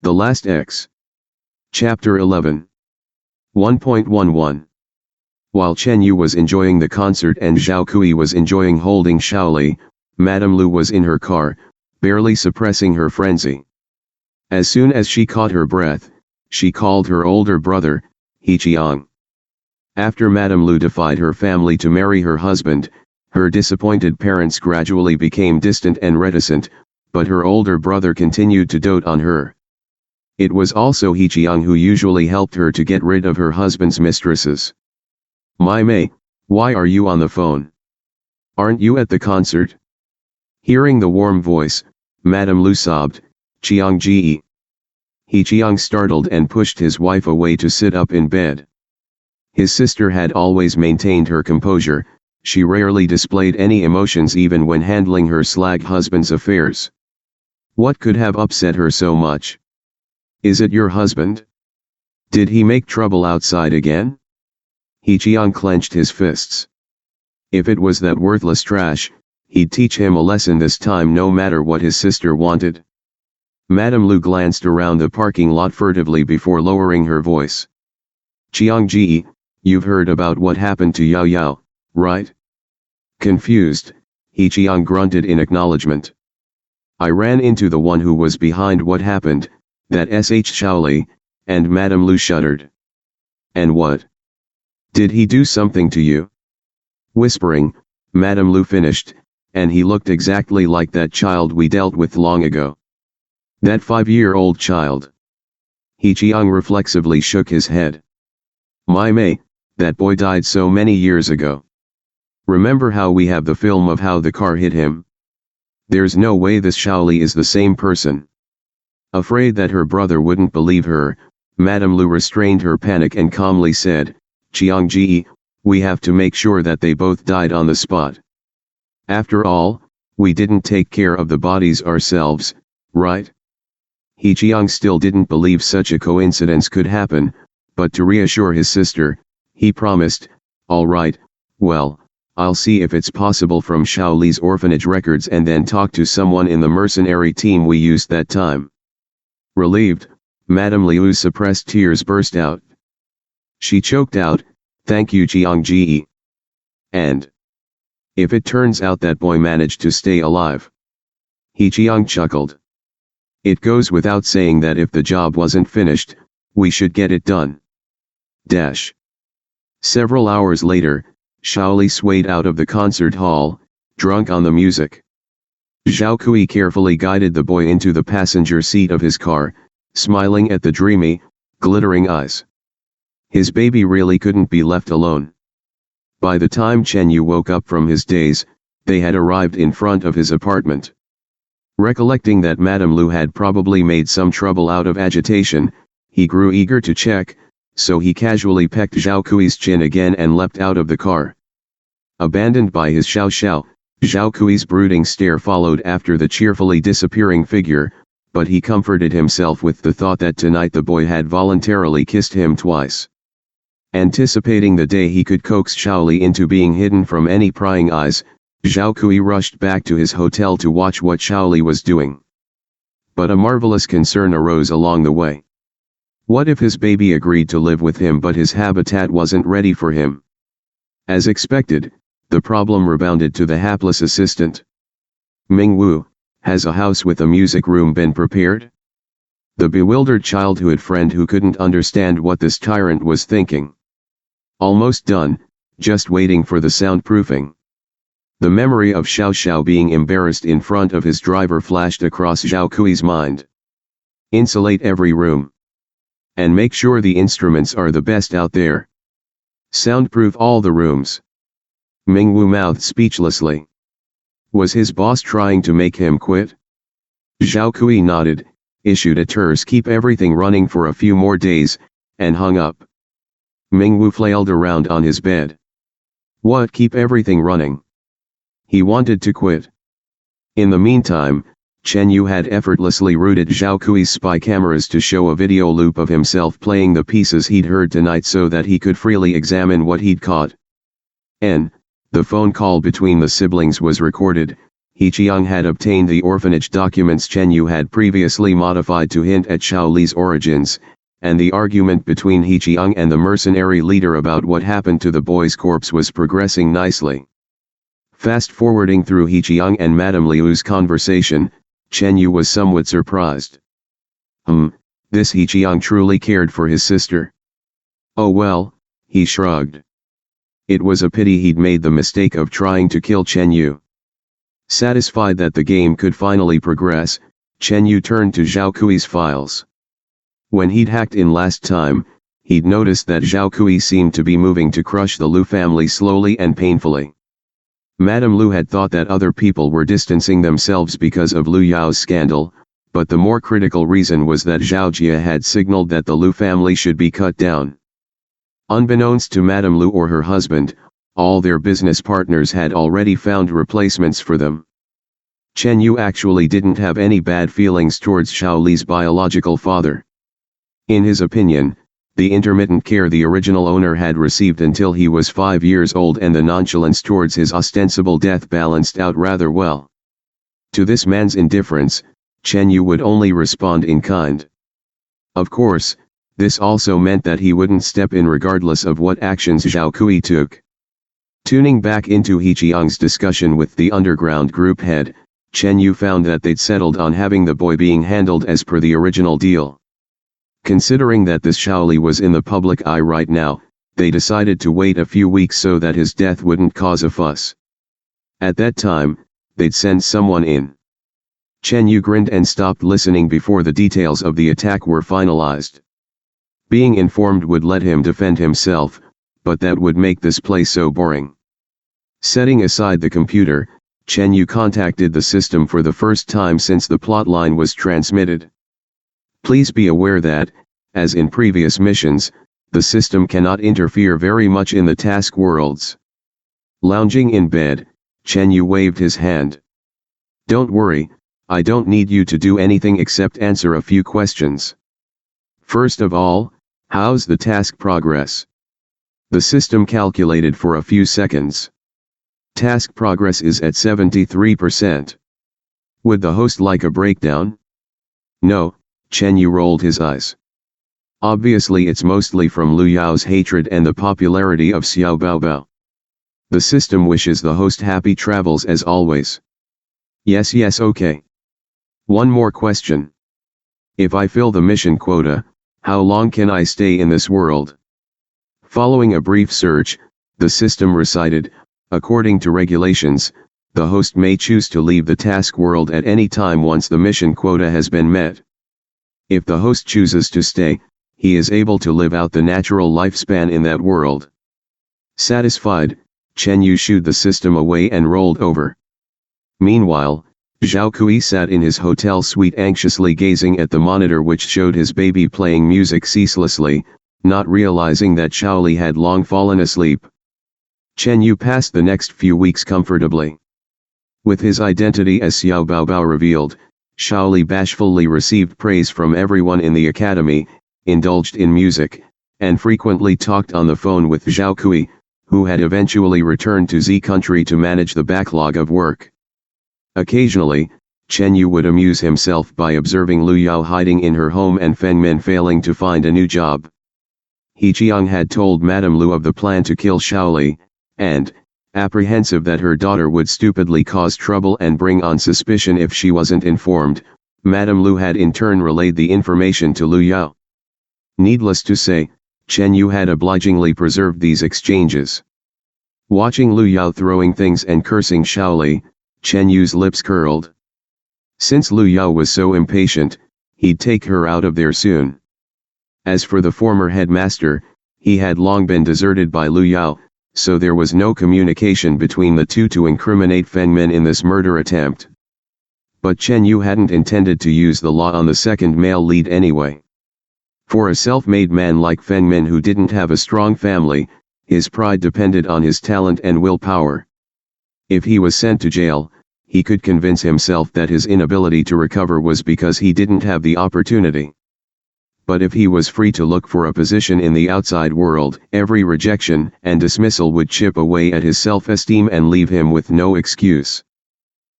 The Last X. Chapter 11. 1.11. While Chen Yu was enjoying the concert and Zhao Kui was enjoying holding Shaoli, Madame Lu was in her car, barely suppressing her frenzy. As soon as she caught her breath, she called her older brother, He Chiang. After Madame Lu defied her family to marry her husband, her disappointed parents gradually became distant and reticent, but her older brother continued to dote on her. It was also He Chiang who usually helped her to get rid of her husband's mistresses. "My Mei, why are you on the phone? Aren't you at the concert?" Hearing the warm voice, Madame Lu sobbed, "Chiang Ji." He Chiang startled and pushed his wife away to sit up in bed. His sister had always maintained her composure, she rarely displayed any emotions even when handling her slag husband's affairs. What could have upset her so much? "Is it your husband? Did he make trouble outside again?" He Chiang clenched his fists. If it was that worthless trash, he'd teach him a lesson this time no matter what his sister wanted. Madame Lu glanced around the parking lot furtively before lowering her voice. "Chiang Ji, you've heard about what happened to Yao Yao, right?" Confused, He Chiang grunted in acknowledgement. "I ran into the one who was behind what happened, that sh Shaoli," and Madame Lu shuddered. "And what? Did he do something to you?" Whispering, Madame Lu finished, "And he looked exactly like that child we dealt with long ago. That 5-year-old child." He Chiang reflexively shook his head. "My Mei, that boy died so many years ago. Remember how we have the film of how the car hit him? There's no way this Shaoli is the same person." Afraid that her brother wouldn't believe her, Madame Lu restrained her panic and calmly said, "Chiang Ji, we have to make sure that they both died on the spot. After all, we didn't take care of the bodies ourselves, right?" He Chiang still didn't believe such a coincidence could happen, but to reassure his sister, he promised, "All right, well, I'll see if it's possible from Shaoli's orphanage records and then talk to someone in the mercenary team we used that time." Relieved, Madame Liu's suppressed tears burst out. She choked out, "Thank you Chiang Ji. And if it turns out that boy managed to stay alive?" He Chiang chuckled. "It goes without saying that if the job wasn't finished, we should get it done." Dash. Several hours later, Shaoli swayed out of the concert hall, drunk on the music. Zhao Kui carefully guided the boy into the passenger seat of his car, smiling at the dreamy, glittering eyes. His baby really couldn't be left alone. By the time Chen Yu woke up from his daze, they had arrived in front of his apartment. Recollecting that Madame Lu had probably made some trouble out of agitation, he grew eager to check, so he casually pecked Zhao Kui's chin again and leapt out of the car. Abandoned by his Xiao, Zhao Kui's brooding stare followed after the cheerfully disappearing figure, but he comforted himself with the thought that tonight the boy had voluntarily kissed him twice. Anticipating the day he could coax Shaoli into being hidden from any prying eyes, Zhao Kui rushed back to his hotel to watch what Shaoli was doing. But a marvelous concern arose along the way. What if his baby agreed to live with him but his habitat wasn't ready for him? As expected, the problem rebounded to the hapless assistant. "Ming Wu, has a house with a music room been prepared?" The bewildered childhood friend who couldn't understand what this tyrant was thinking. "Almost done, just waiting for the soundproofing." The memory of Xiao being embarrassed in front of his driver flashed across Zhao Kui's mind. "Insulate every room. And make sure the instruments are the best out there. Soundproof all the rooms." Ming Wu mouthed speechlessly. Was his boss trying to make him quit? Zhao Kui nodded, issued a terse "keep everything running for a few more days," and hung up. Ming Wu flailed around on his bed. What keep everything running? He wanted to quit. In the meantime, Chen Yu had effortlessly routed Zhao Kui's spy cameras to show a video loop of himself playing the pieces he'd heard tonight so that he could freely examine what he'd caught. The phone call between the siblings was recorded. He Qiang had obtained the orphanage documents Chen Yu had previously modified to hint at Xiao Li's origins, and the argument between He Qiang and the mercenary leader about what happened to the boy's corpse was progressing nicely. Fast-forwarding through He Qiang and Madame Liu's conversation, Chen Yu was somewhat surprised. This He Qiang truly cared for his sister. Oh well, he shrugged. It was a pity he'd made the mistake of trying to kill Chen Yu. Satisfied that the game could finally progress, Chen Yu turned to Zhao Kui's files. When he'd hacked in last time, he'd noticed that Zhao Kui seemed to be moving to crush the Lu family slowly and painfully. Madame Lu had thought that other people were distancing themselves because of Lu Yao's scandal, but the more critical reason was that Zhao Jia had signaled that the Lu family should be cut down. Unbeknownst to Madame Lu or her husband, all their business partners had already found replacements for them. Chen Yu actually didn't have any bad feelings towards Xiao Li's biological father. In his opinion, the intermittent care the original owner had received until he was 5 years old and the nonchalance towards his ostensible death balanced out rather well. To this man's indifference, Chen Yu would only respond in kind. Of course, this also meant that he wouldn't step in regardless of what actions Zhao Kui took. Tuning back into He Qiang's discussion with the underground group head, Chen Yu found that they'd settled on having the boy being handled as per the original deal. Considering that this Xiao Li was in the public eye right now, they decided to wait a few weeks so that his death wouldn't cause a fuss. At that time, they'd send someone in. Chen Yu grinned and stopped listening before the details of the attack were finalized. Being informed would let him defend himself, but that would make this play so boring. Setting aside the computer, Chen Yu contacted the system for the first time since the plotline was transmitted. Please be aware that, as in previous missions, the system cannot interfere very much in the task worlds. Lounging in bed, Chen Yu waved his hand. Don't worry, I don't need you to do anything except answer a few questions. First of all, how's the task progress? The system calculated for a few seconds. Task progress is at 73%. Would the host like a breakdown? No, Chen Yu rolled his eyes. Obviously it's mostly from Lu Yao's hatred and the popularity of Xiao Baobao. The system wishes the host happy travels as always. Yes, okay. One more question. If I fill the mission quota, how long can I stay in this world? Following a brief search, the system recited, according to regulations, the host may choose to leave the task world at any time once the mission quota has been met. If the host chooses to stay, he is able to live out the natural lifespan in that world. Satisfied, Chen Yu shooed the system away and rolled over. Meanwhile, Zhao Kui sat in his hotel suite anxiously gazing at the monitor which showed his baby playing music ceaselessly, not realizing that Xiao Li had long fallen asleep. Chen Yu passed the next few weeks comfortably. With his identity as Xiao Baobao revealed, Xiao Li bashfully received praise from everyone in the academy, indulged in music, and frequently talked on the phone with Zhao Kui, who had eventually returned to Z country to manage the backlog of work. Occasionally, Chen Yu would amuse himself by observing Lu Yao hiding in her home and Feng Min failing to find a new job. He Qiang had told Madame Lu of the plan to kill Xiao Li, and, apprehensive that her daughter would stupidly cause trouble and bring on suspicion if she wasn't informed, Madame Lu had in turn relayed the information to Lu Yao. Needless to say, Chen Yu had obligingly preserved these exchanges. Watching Lu Yao throwing things and cursing Xiao Li, Chen Yu's lips curled. Since Lu Yao was so impatient, he'd take her out of there soon. As for the former headmaster, he had long been deserted by Lu Yao, so there was no communication between the two to incriminate Feng Min in this murder attempt. But Chen Yu hadn't intended to use the law on the second male lead anyway. For a self-made man like Feng Min who didn't have a strong family, his pride depended on his talent and willpower. If he was sent to jail, he could convince himself that his inability to recover was because he didn't have the opportunity. But if he was free to look for a position in the outside world, every rejection and dismissal would chip away at his self-esteem and leave him with no excuse.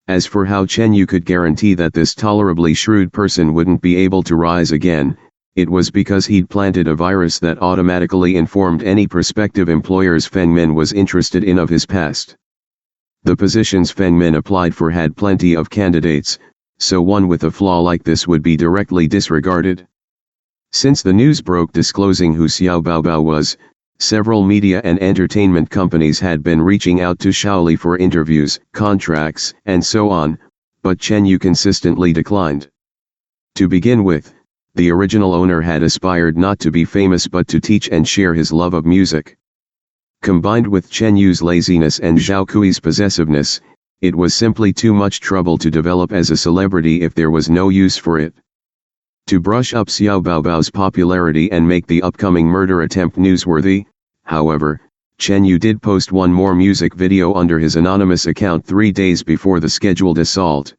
As for how Chen Yu could guarantee that this tolerably shrewd person wouldn't be able to rise again, it was because he'd planted a virus that automatically informed any prospective employers Feng Min was interested in of his past. The positions Feng Min applied for had plenty of candidates, so one with a flaw like this would be directly disregarded. Since the news broke disclosing who Xiao Baobao was, several media and entertainment companies had been reaching out to Shaoli for interviews, contracts, and so on, but Chen Yu consistently declined. To begin with, the original owner had aspired not to be famous but to teach and share his love of music. Combined with Chen Yu's laziness and Zhao Kui's possessiveness, it was simply too much trouble to develop as a celebrity if there was no use for it. To brush up Xiao Baobao's popularity and make the upcoming murder attempt newsworthy, however, Chen Yu did post one more music video under his anonymous account 3 days before the scheduled assault.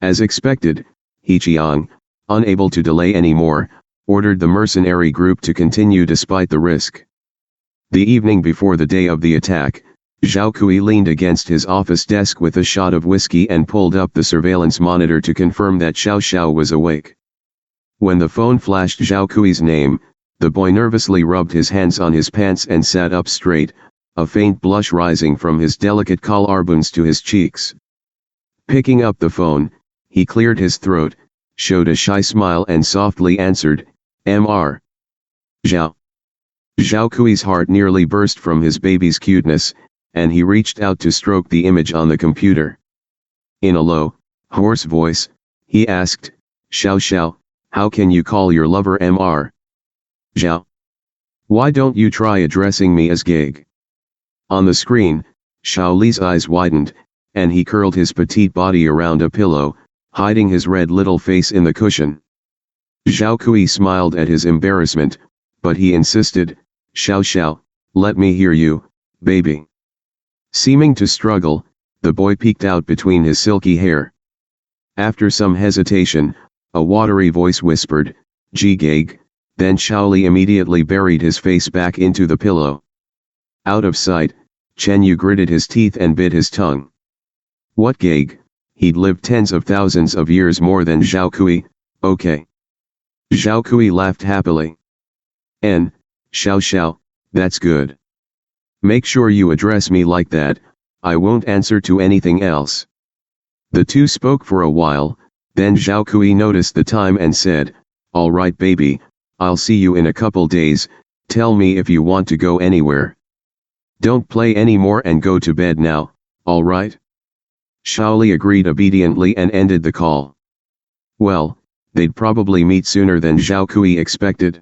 As expected, He Qiang, unable to delay anymore, ordered the mercenary group to continue despite the risk. The evening before the day of the attack, Zhao Kui leaned against his office desk with a shot of whiskey and pulled up the surveillance monitor to confirm that Xiao Xiao was awake. When the phone flashed Zhao Kui's name, the boy nervously rubbed his hands on his pants and sat up straight, a faint blush rising from his delicate collarbones to his cheeks. Picking up the phone, he cleared his throat, showed a shy smile and softly answered, "Mr. Zhao." Zhao Kui's heart nearly burst from his baby's cuteness, and he reached out to stroke the image on the computer. In a low, hoarse voice, he asked, "Xiao Xiao, how can you call your lover Mr. Zhao? Why don't you try addressing me as Gag?" On the screen, Xiao Li's eyes widened, and he curled his petite body around a pillow, hiding his red little face in the cushion. Zhao Kui smiled at his embarrassment, but he insisted, "Xiao Xiao, let me hear you, baby." Seeming to struggle, the boy peeked out between his silky hair. After some hesitation, a watery voice whispered, "Ji Gag," then Shaoli immediately buried his face back into the pillow. Out of sight, Chen Yu gritted his teeth and bit his tongue. What Gag? He'd lived tens of thousands of years more than Zhao Kui, okay. Zhao Kui laughed happily. "Xiao Xiao, that's good. Make sure you address me like that, I won't answer to anything else." The two spoke for a while, then Zhao Kui noticed the time and said, "All right baby, I'll see you in a couple days, tell me if you want to go anywhere. Don't play anymore and go to bed now, all right?" Shaoli agreed obediently and ended the call. Well, they'd probably meet sooner than Zhao Kui expected.